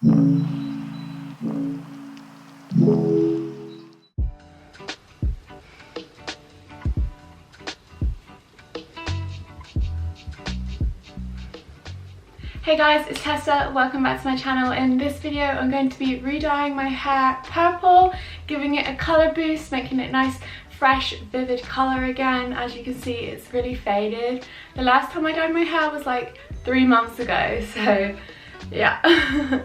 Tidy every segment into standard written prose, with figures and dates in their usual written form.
Hey guys, it's Tessa. Welcome back to my channel. In this video I'm going to be re-dyeing my hair purple, giving it a colour boost, making it nice, fresh, vivid colour again. As you can see, it's really faded. The last time I dyed my hair was like 3 months ago, so yeah.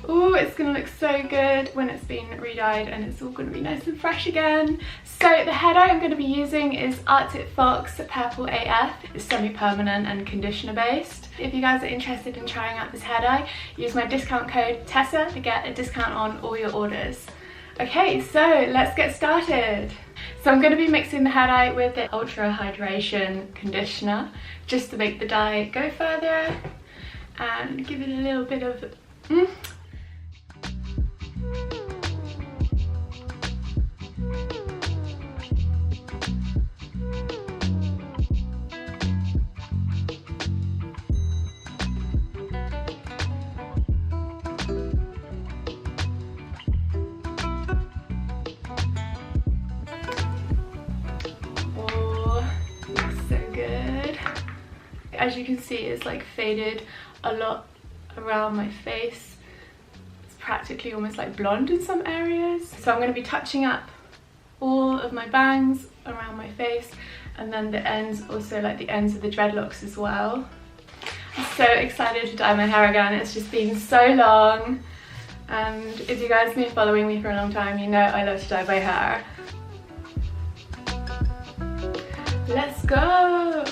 Ooh, it's gonna look so good when it's been re-dyed and it's all gonna be nice and fresh again. So the hair dye I'm gonna be using is Arctic Fox Purple AF. It's semi-permanent and conditioner based. If you guys are interested in trying out this hair dye, use my discount code TESSA to get a discount on all your orders. Okay, so let's get started. So I'm going to be mixing the hair dye with the Ultra Hydration Conditioner just to make the dye go further and give it a little bit of As you can see, it's like faded a lot around my face. It's practically almost like blonde in some areas. So I'm going to be touching up all of my bangs around my face, and then the ends, also like the ends of the dreadlocks as well. I'm so excited to dye my hair again. It's just been so long, and if you guys have been following me for a long time, you know I love to dye my hair. Let's go!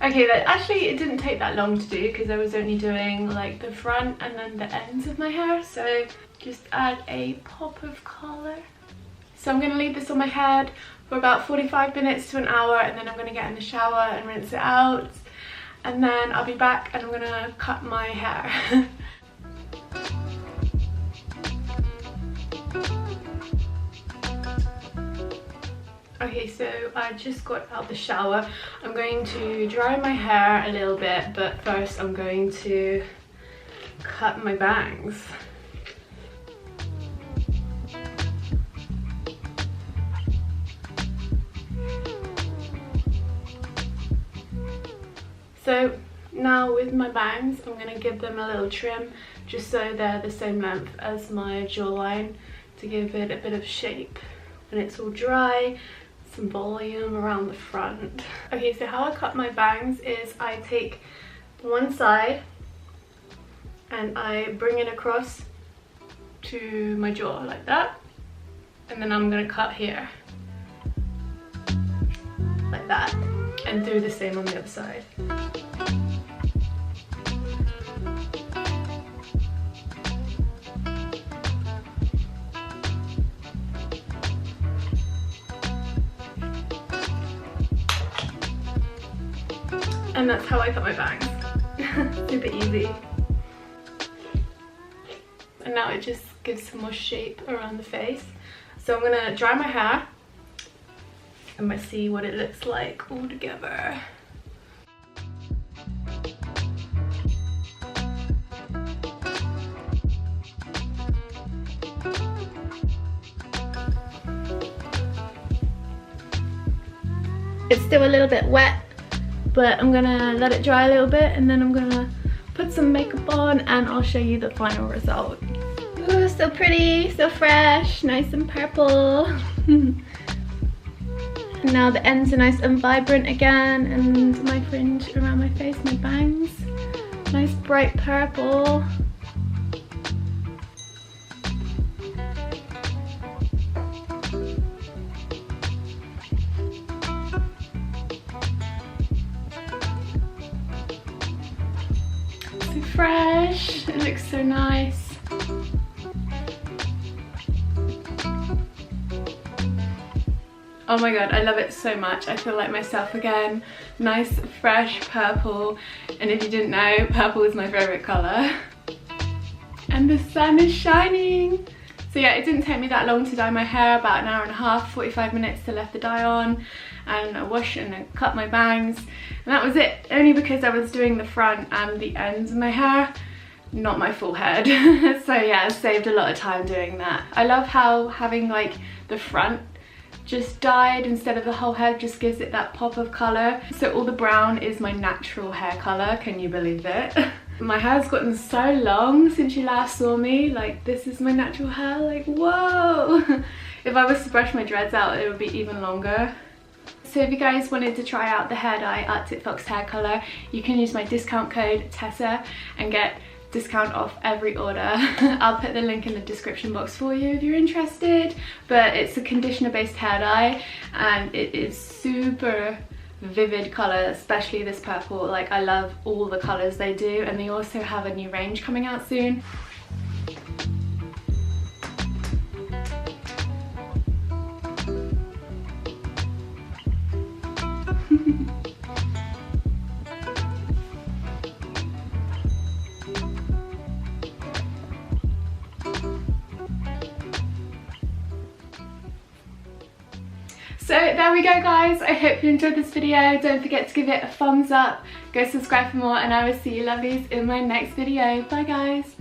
Okay, but actually it didn't take that long to do because I was only doing like the front and then the ends of my hair, so just add a pop of colour. So I'm going to leave this on my head for about 45 minutes to an hour, and then I'm going to get in the shower and rinse it out, and then I'll be back and I'm going to cut my hair. Okay, so I just got out the shower. I'm going to dry my hair a little bit, but first I'm going to cut my bangs. So now with my bangs, I'm going to give them a little trim just so they're the same length as my jawline to give it a bit of shape when it's all dry. Some volume around the front. Okay, so how I cut my bangs is I take one side and I bring it across to my jaw like that, and then I'm gonna cut here like that, and do the same on the other side. And that's how I cut my bangs. Super easy. And now it just gives some more shape around the face. So I'm gonna dry my hair and we'll see what it looks like all together. It's still a little bit wet, but I'm gonna let it dry a little bit and then I'm gonna put some makeup on and I'll show you the final result. Ooh, so pretty, so fresh, nice and purple. And now the ends are nice and vibrant again, and my fringe around my face, my bangs, nice bright purple. So fresh, it looks so nice. Oh my god, I love it so much. I feel like myself again. Nice, fresh purple. And if you didn't know, purple is my favourite colour. And the sun is shining. So yeah, it didn't take me that long to dye my hair, about an hour and a half, 45 minutes to let the dye on. And I wash and I cut my bangs. And that was it, only because I was doing the front and the ends of my hair, not my full head. So yeah, I saved a lot of time doing that. I love how having like the front just dyed instead of the whole head just gives it that pop of colour. So all the brown is my natural hair colour, can you believe it? My hair's gotten so long since you last saw me, like this is my natural hair, like whoa! If I was to brush my dreads out it would be even longer. So if you guys wanted to try out the hair dye Arctic Fox hair colour, you can use my discount code Tessa and get discount off every order. I'll put the link in the description box for you if you're interested. But it's a conditioner based hair dye and it is super vivid colour, especially this purple. Like I love all the colours they do, and they also have a new range coming out soon. So there we go guys, I hope you enjoyed this video. Don't forget to give it a thumbs up, go subscribe for more, and I will see you lovelies in my next video. Bye guys.